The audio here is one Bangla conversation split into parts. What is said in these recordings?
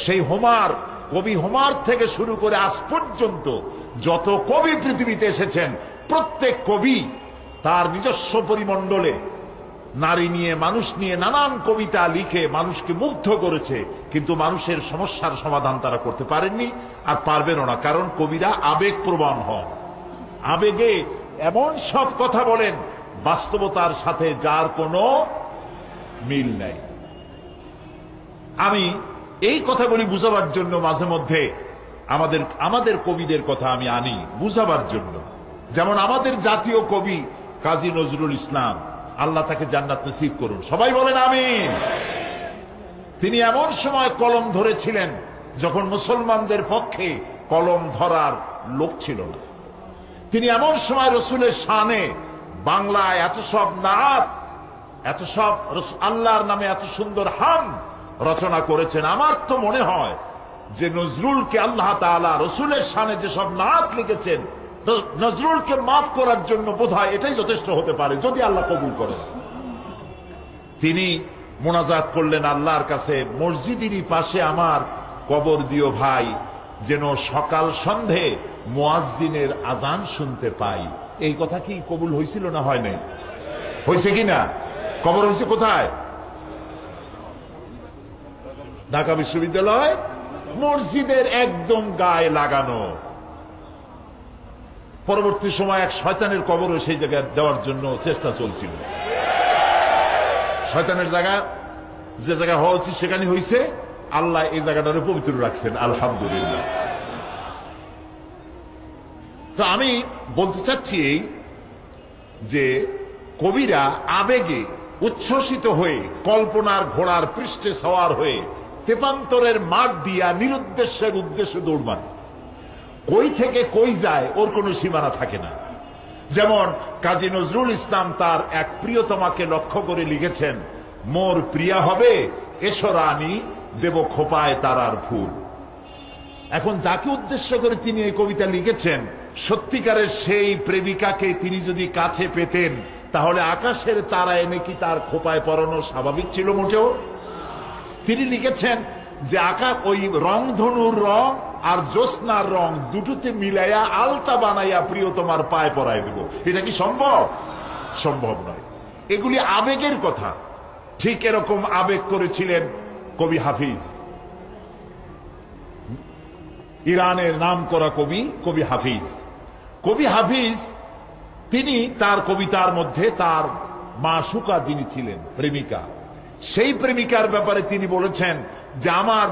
সেই হোমার, কবি হোমার থেকে শুরু করে আজ পর্যন্ত যত কবি পৃথিবীতে এসেছেন, প্রত্যেক কবি তার নিজস্ব পরিমণ্ডলে নারী নিয়ে, মানুষ নিয়ে নানান কবিতা লিখে মানুষকে মুগ্ধ করেছে, কিন্তু মানুষের সমস্যার সমাধান তারা করতে পারেননি, আর পারবেনও না। কারণ কবিরা আবেগপ্রবণ হন, আবেগে এমন সব কথা বলেন বাস্তবতার সাথে যার কোনো মিল নাই। আমি এই কথাগুলি বুঝাবার জন্য মাঝে মধ্যে আমাদের কবিদের কথা আমি আনি বুঝাবার জন্য। যেমন আমাদের জাতীয় কবি কাজী নজরুল ইসলাম, আল্লাহ তাকে জান্নাত নসিব করুন, সবাই বলেন আমিন। তিনি এমন সময় কলম ধরেছিলেন যখন মুসলমানদের পক্ষে কলম ধরার লোক ছিল না। তিনি এমন সময় রসুলের শানে বাংলায় এত সব নাত, এত সব আল্লাহর নামে এত সুন্দর হাম রচনা করেছেন। আমার তো মনে হয় যে নজরুলকে আল্লাহ তাআলা রসুলের শানে যেসব নাত লিখেছেন, নজরুলকে মাফ করার জন্য বোধহয় এটাই যথেষ্ট হতে পারে, যদি আল্লাহ কবুল করেন। তিনি মোনাজাত করলেন আল্লাহর কাছে, মসজিদেরই পাশে আমার কবর দিও ভাই, যেন সকাল সন্ধে মুয়াজ্জিনের আজান শুনতে পাই। এই কথা কি কবুল হয়েছিল না হয় নাই? হয়েছে কিনা? কবর হয়েছে কোথায়? ঢাকা বিশ্ববিদ্যালয় মসজিদের একদম গায়ে লাগানো। পরবর্তী সময় এক শয়তানের কবরও সেই জায়গায় দেওয়ার জন্য চেষ্টা চলছিল। শয়তানের জায়গা, যে জায়গা হওয়া উচিত সেখানে হয়েছে, আল্লাহ এই জায়গাটারে পবিত্র রাখছেন, আলহামদুলিল্লাহ। তো আমি বলতে চাচ্ছি যে কবিরা আবেগে উচ্ছ্বসিত হয়ে, কল্পনার ঘোড়ার পৃষ্ঠে সওয়ার হয়ে তেপান্তরের মাঠ দিয়া নিরুদ্দেশ্যের উদ্দেশ্যে দৌড় মারে। কই থেকে কই যায় ওর কোনো সীমানা থাকে না। যেমন কাজী নজরুল ইসলাম তার এক প্রিয়তমাকে লক্ষ্য করে লিখেছেন, মোর প্রিয়া হবে এসো রানী, দেব খোপায় তারার ফুল। এখন যাকে উদ্দেশ্য করে তিনি এই কবিতা লিখেছেন, সত্যিকারের সেই প্রেমিকাকে তিনি যদি কাছে পেতেন, তাহলে আকাশের তারা এনে কি তার খোপায় পরানো স্বাভাবিক ছিল মোটেও? তিনি লিখেছেন যে আকাশ ওই রংধনুর রং আর জ্যোৎস্নার রং দুটোতে মিলাইয়া আলতা বানাইয়া প্রিয়তমার পায়ে পরায় দেব। এটা কি সম্ভব? সম্ভব নয়। এগুলি আবেগের কথা। ঠিক এরকম আবেগ করেছিলেন কবি হাফিজ, ইরানের নাম করা কবি, কবি হাফিজ। কবি হাফিজ তিনি তার কবিতার মধ্যে তার মাসুকা যিনি ছিলেন, প্রেমিকা, সেই প্রেমিকার ব্যাপারে তিনি বলেছেন যে আমার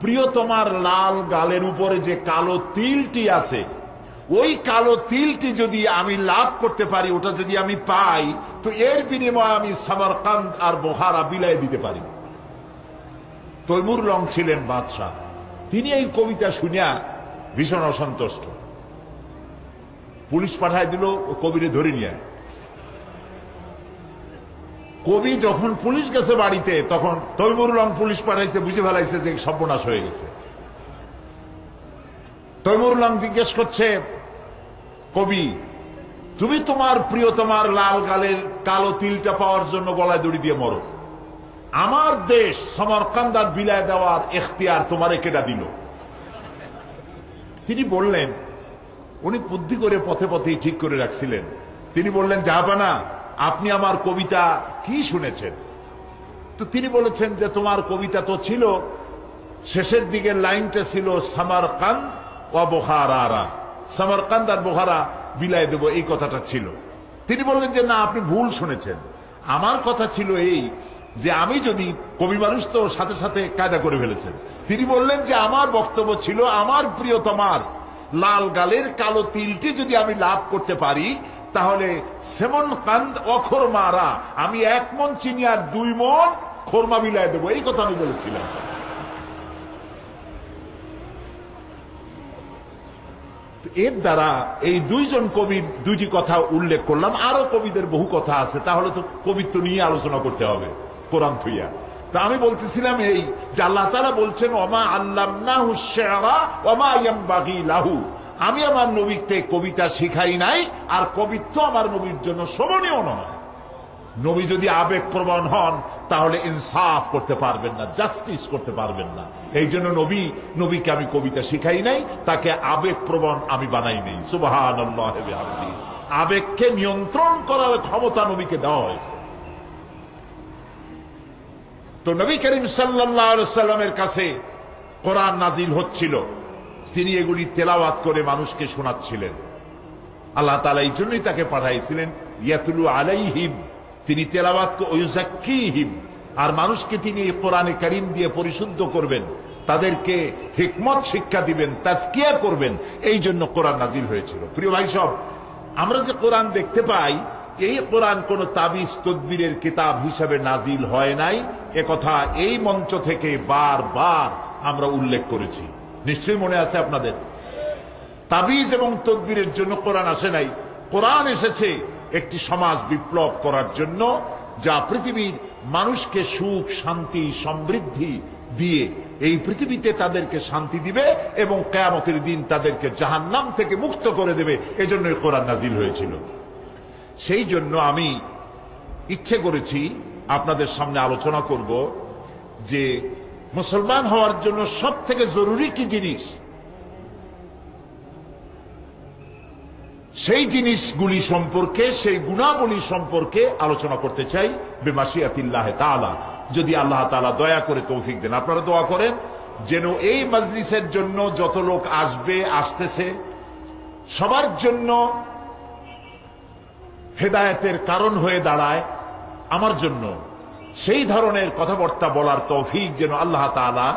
প্রিয়তমার লাল গালের উপরে যে কালো তিলটি আছে, ওই কালো তিলটি যদি আমি লাভ করতে পারি, ওটা যদি আমি পাই, তো এর বিনিময়ে আমি সামারকান্দ আর বোখারা বিলাই দিতে পারি। তৈমুর লং ছিলেন বাদশাহ, তিনি এই কবিতা শুনিয়া ভীষণ অসন্তুষ্ট। পুলিশ পাঠায় দিল কবিরে ধরে নিয়ে। কবি যখন পুলিশ গেছে বাড়িতে, তখন তৈমুর লং পুলিশ পাঠাইছে, বুঝে ফেলাইছে যে সর্বনাশ হয়ে গেছে। তৈমুর লং জিজ্ঞেস করছে, কবি তুমি তোমার প্রিয়তমার লাল গালের কালো তিলটা পাওয়ার জন্য গলায় দড়ি দিয়ে মরো, আমার দেশ সমরকান্দ আর বিলায় দেওয়ার এখতিয়ার তোমারে কেডা দিল? তিনি বললেন, উনি বুদ্ধি করে পথে পথেই ঠিক করে রাখছিলেন। তিনি বললেন, জাহাপানা আপনি আমার কবিতা কি শুনেছেন? তো তিনি বলেছেন যে তোমার কবিতা তো ছিল, শেষের দিকের লাইনটা ছিল সামারকান্দ ও বোখারা, সামারকান্দ আর বোখারা বিলাই দেব, এই কথাটা ছিল। তিনি বললেন যে না, আপনি ভুল শুনেছেন। আমার কথা ছিল এই যে আমি যদি, কবি মানুষ তো সাথে সাথে কায়দা করে ফেলেছেন, তিনি বললেন যে আমার বক্তব্য ছিল আমার প্রিয়তমার লাল গালের কালো তিলটি যদি আমি লাভ করতে পারি, তাহলে সেমন কান্দ অখর মারা, আমি 1 মন চিনি আর 2 মন খোরমা বিলাই দেবো, এই কথা আমি বলেছিলাম। এর দ্বারা এই দুইজন কবির দুইটি কথা উল্লেখ করলাম, আরো কবিদের বহু কথা আছে, তাহলে তো কবিত্ব নিয়ে আলোচনা করতে হবে কোরআন থুইয়া। তা আমি বলতেছিলাম এই যে আল্লাহ তাআলা বলছেন, ওমা আল্লামনাহু শি'রা ওমা ইয়ানবাগি লাহু, আমি আমার নবীকে কবিতা শিখাই নাই, আর কবিত্ব আমার নবীর জন্য শোভনীয় নয়। নবী যদি আবেগপ্রবণ হন, তাহলে ইনসাফ করতে পারবেন না, জাস্টিস করতে পারবেন না। এই জন্য নবীকে আমি কবিতা শিখাই নাই, তাকে আবেগপ্রবণ আমি বানাই নাই। সুবহানাল্লাহ ওয়া বিহামদিহি। আবেগকে নিয়ন্ত্রণ করার ক্ষমতা নবীকে দেওয়া হয়েছে। তো নবী করিম সাল্লাল্লাহু আলাইহি সাল্লামের কাছে কোরআন নাজিল হচ্ছিল, তিনি এগুলি তেলাওয়াত করে মানুষকে শোনাচ্ছিলেন। আল্লাহ তাআলা এই জন্যই তাকে পাঠাইছিলেন ইয়াতুলু আলাইহিম, তিনি তেলাওয়াত ওয়ায়ুযাক্কিহিম, আর মানুষকে তিনি এই কোরআনে কারীম দিয়ে পরিশুদ্ধ করবেন, তাদেরকে হিকমত শিক্ষা দিবেন, তাজকিয়া করবেন। এই জন্য কোরআন নাজিল হয়েছিল। প্রিয় ভাই সব, আমরা যে কোরআন দেখতে পাই, এই কোরআন কোন তাবিজ তদবিরের কিতাব হিসাবে নাজিল হয় নাই, একথা এই মঞ্চ থেকে বারবার আমরা উল্লেখ করেছি। নিশ্চয়ই মনে আছে আপনাদের। তাবিজ এবং তদবিরের জন্য কোরআন আসে নাই। কোরআন এসেছে একটি সমাজ বিপ্লব করার জন্য, যা পৃথিবীর মানুষকে সুখ, শান্তি, সমৃদ্ধি দিয়ে এই পৃথিবীতে তাদেরকে শান্তি দিবে এবং কিয়ামতের দিন তাদেরকে জাহান্নাম থেকে মুক্ত করে দেবে। এজন্য কোরআন নাজিল হয়েছিল। সেই জন্য আমি ইচ্ছে করেছি আপনাদের সামনে আলোচনা করব যে মুসলমান হওয়ার জন্য সব থেকে জরুরি কি জিনিস, সেই জিনিসগুলি সম্পর্কে, সেই গুণাবলী সম্পর্কে আলোচনা করতে চাই বিমাশিয়াতিল্লাহ তাআলা, যদি আল্লাহ তাআলা দয়া করে তৌফিক দেন। আপনারা দোয়া করেন যেন এই মজলিসের জন্য যত লোক আসবে, আসতেছে, সবার জন্য হেদায়েতের কারণ হয়ে দাঁড়ায়। আমার জন্য সেই ধরনের কথাবার্তা বলার তৌফিক যেন আল্লাহ তাআলা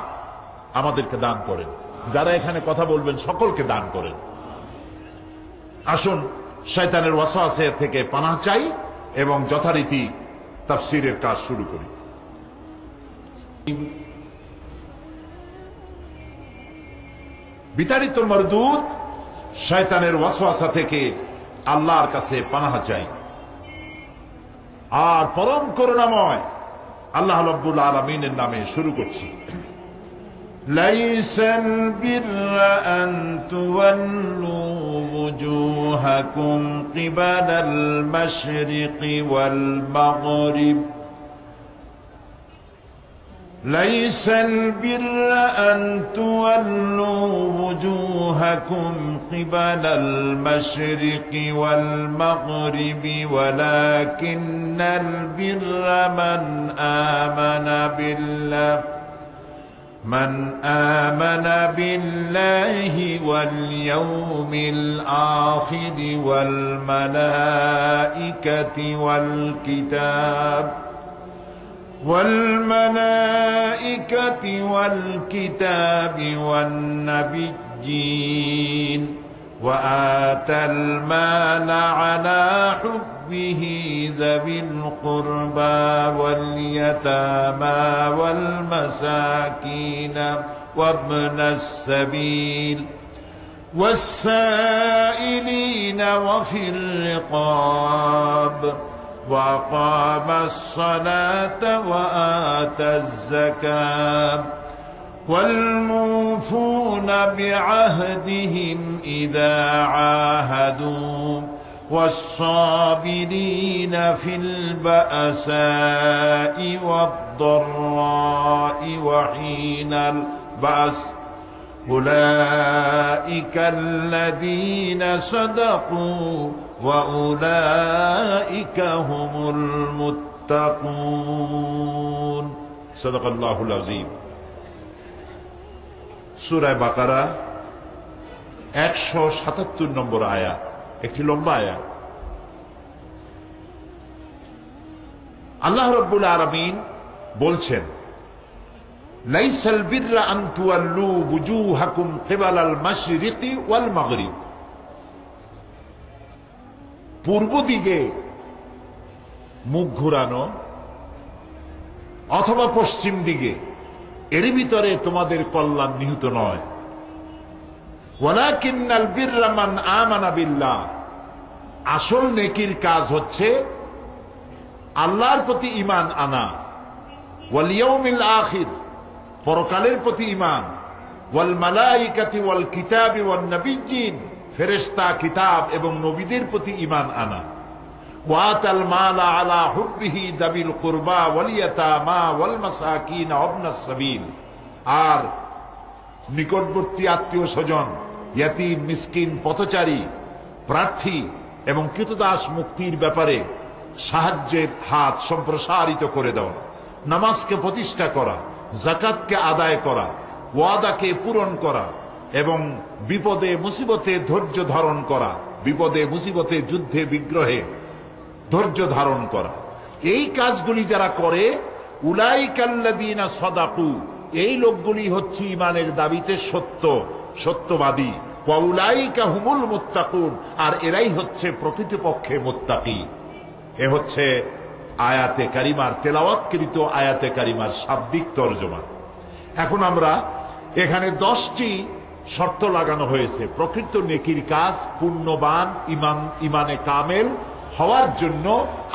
আমাদেরকে দান করেন। যারা এখানে কথা বলবেন সকলকে দান করেন। আসুন শয়তানের ওয়াসওয়াসা থেকে পানাহ চাই এবং যথারীতি তাফসীরের কাজ শুরু করি। বিতাড়িত মারদুদ শয়তানের ওয়াসওয়াসা থেকে আল্লাহর কাছে পানাহ চাই। আর পরম করুণাময় আল্লাহ রাব্বুল আলামিনের নামে শুরু করছি। লাইসাল বিররা আন তুওয়াল্লু وجوهكم قبل المشرق والمغرب ليس البر أن تولوا وجوهكم قبل المشرق والمغرب ولكن البر من آمن بالله واليوم الآخر والملائكة والكتاب والنبيين وآتى المال على حبه ذوي القربى واليتامى والمساكين وابن السبيل والسائلين وفي الرقاب وأقام الصلاة وآتى الزكاة والموفون بعهدهم إذا عاهدوا والصابرين في البأساء والضراء وحين البأس أولئك الذين صدقوا وأولئك هم المتقون صدق الله العظيم। সূরা বাকারা 177 নম্বর আয়াত, একটি লম্বা আয়াত। আল্লাহ রাব্বুল আলামিন বলছেন, লাইসাল বিররা আন তুওয়াল্লু বুজুহাকুম কিবালাল মাশরিকি ওয়াল মাগরিব, পূর্ব দিকে মুখ ঘুরানো অথবা পশ্চিম দিকে, এর ভিতরে তোমাদের কল্যাণ নিহিত নয়। ওয়ালাকিন্নাল বিররা মান আমানা বিল্লাহ, আসল নেকির কাজ হচ্ছে আল্লাহর প্রতি ঈমান আনা, ওয়াল ইয়াউমিল আখির, পরকালের প্রতি ঈমান, ওয়াল মালাইকাতি ওয়াল কিতাবি ওয়ান নবিয়্যিন, ফেরেশতা, কিতাব এবং নবীদের প্রতি ঈমান আনা, ওয়াতাল মালা আলা হুব্বিহি দাবিল কুরবা ওয়াল ইয়াতামা ওয়াল মাসাকিন ওয়াবনাস সাবিল, আর নিকটবর্তী আত্মীয় স্বজন, ইয়াতীম, মিসকিন, পথচারী, প্রার্থী এবং কৃতদাস মুক্তির ব্যাপারে সাহায্যের হাত সম্প্রসারিত করে দেওয়া, নামাজকে প্রতিষ্ঠা করা, যাকাতকে আদায় করা, ওয়াদাকে পূরণ করা এবং বিপদে মুসিবতে ধৈর্য ধারণ করা, বিপদে মুসিবতে যুদ্ধে বিগ্রহে ধৈর্য ধারণ করা। এই কাজগুলি যারা করে, উলাইকাল্লাযীনা সাদাকু, এই লোকগুলি হচ্ছে ঈমানের দাবিতে সত্যবাদী। ওয়া উলাইকা হুমুল মুত্তাকুন, আর এরাই হচ্ছে প্রকৃতপক্ষে মুত্তাকি। এ হচ্ছে আয়াতে কারিমার, তেলাওয়াতকৃত আয়াতে কারিমার শাব্দিক তরজমা। এখন আমরা এখানে 10টি শর্ত লাগানো হয়েছে প্রকৃত নেকির কাজ পূর্ণবান ইমানে কামেল হওয়ার জন্য।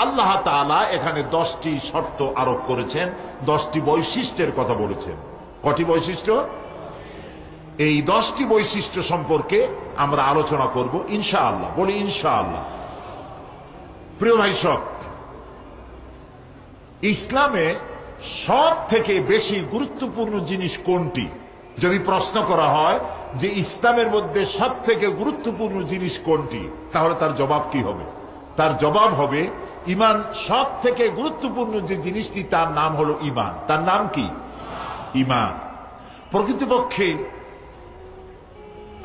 আল্লাহ তাআলা এখানে 10টি শর্ত আরোপ করেছেন, 10টি বৈশিষ্ট্যের কথা বলেছেন। কটি বৈশিষ্ট্য? এই 10টি বৈশিষ্ট্য সম্পর্কে আমরা আলোচনা করব ইনশাআল্লাহ। বলি ইনশাআল্লাহ। প্রিয় ভাই সব, ইসলামে সব থেকে বেশি গুরুত্বপূর্ণ জিনিস কোনটি? যদি প্রশ্ন করা হয় যে ইসলামের মধ্যে সব থেকে গুরুত্বপূর্ণ জিনিস কোনটি, তাহলে তার জবাব কি হবে? তার জবাব হবে ঈমান। সব থেকে গুরুত্বপূর্ণ যে জিনিসটি, তার নাম হলো ঈমান। তার নাম কি? ঈমান। প্রকৃতপক্ষে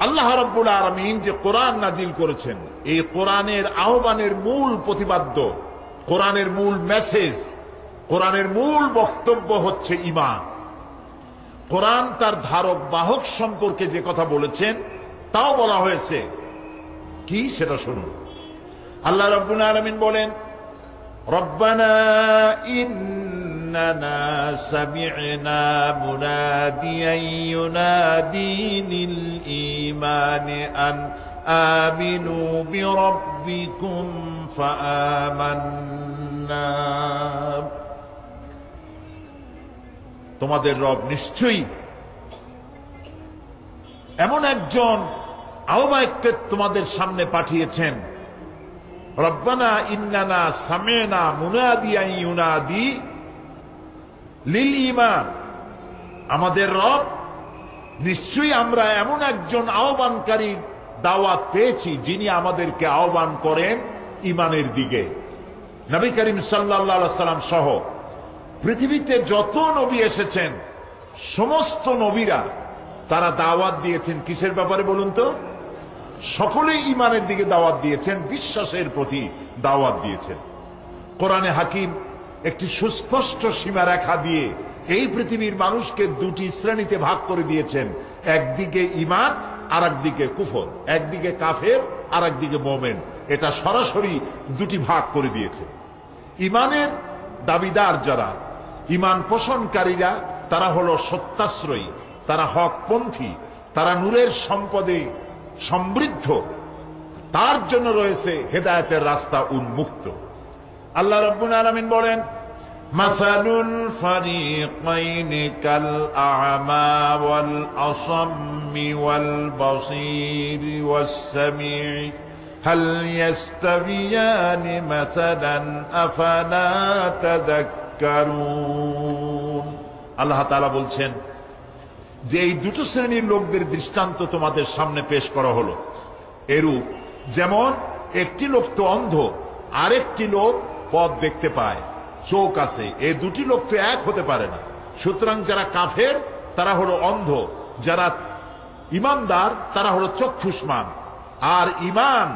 আল্লাহ রাব্বুল আলামিন যে কোরআন নাজিল করেছেন, এই কোরআনের আহ্বানের মূল প্রতিপাদ্য, কোরআনের মূল মেসেজ, কোরআনের মূল বক্তব্য হচ্ছে ঈমান। কোরআন তার ধারক বাহক সম্পর্কে যে কথা বলেছেন তাও বলা হয়েছে কি, সেটা শুনুন। আল্লাহ রাব্বুল আলামিন বলেন, রব্বানা ইন্নানা সামি'না মুনাদিয়ান ইউনাদি লিল ঈমানি আন আমিনু বিরাব্বিকুম ফাআমান্না। তোমাদের রব নিশ্চয়ই এমন একজন আহ্বায়ককে তোমাদের সামনে পাঠিয়েছেন। রব্বানা ইন্নানা সামি'না মুনাদিয়ান ইউনাদি লিল ঈমান, আমাদের রব নিশ্চয়ই আমরা এমন একজন আহ্বানকারী দাওয়াত পেয়েছি যিনি আমাদেরকে আহ্বান করেন ঈমানের দিকে। নবী করিম সাল্লাল্লাহু আলাইহি সাল্লাম সহ পৃথিবীতে যত নবী এসেছেন, সমস্ত নবীরা তারা দাওয়াত দিয়েছেন কিসের ব্যাপারে বলুন তো? সকলেই ঈমানের দিকে দাওয়াত দিয়েছেন, বিশ্বাসের প্রতি দাওয়াত দিয়েছেন। কোরআনে হাকিম একটি সুস্পষ্ট সীমারেখা দিয়ে এই পৃথিবীর মানুষকে দুটি শ্রেণীতে ভাগ করে দিয়েছেন। একদিকে ঈমান, আর একদিকে কুফর। একদিকে কাফের, আর একদিকে মুমিন। এটা সরাসরি দুটি ভাগ করে দিয়েছে। ঈমানের দাবিদার যারা, ঈমান পোষণকারীরা, তারা হলো সত্যাশ্রয়ী, তারা হকপন্থী, তারা নূরের সম্পদে সমৃদ্ধ, তার জন্য রয়েছে হেদায়েতের রাস্তা উন্মুক্ত। আল্লাহ রাব্বুল আলামিন বলেন, মাসালুল ফারিকাইনি কাল আ'মা ওয়াল আসাম্মি ওয়াল বাসীরি ওয়াস সামিঈ হাল ইয়াস্তাবিয়ানি মাসালান আফালা তাযাক্কারুন। আল্লাহ তাআলা বলছেন যে এই দুটো শ্রেণীর লোকদের দৃষ্টান্ত তোমাদের সামনে পেশ করা হলো। এরূপ যেমন একটি লোক তো অন্ধ, আরেকটি লোক পথ দেখতে পায়, চোখ আছে। এই দুটি লোক তো এক হতে পারে না। সুতরাং যারা কাফের তারা হলো অন্ধ, যারা ঈমানদার তারা হলো চক্ষুষ্মান। আর ঈমান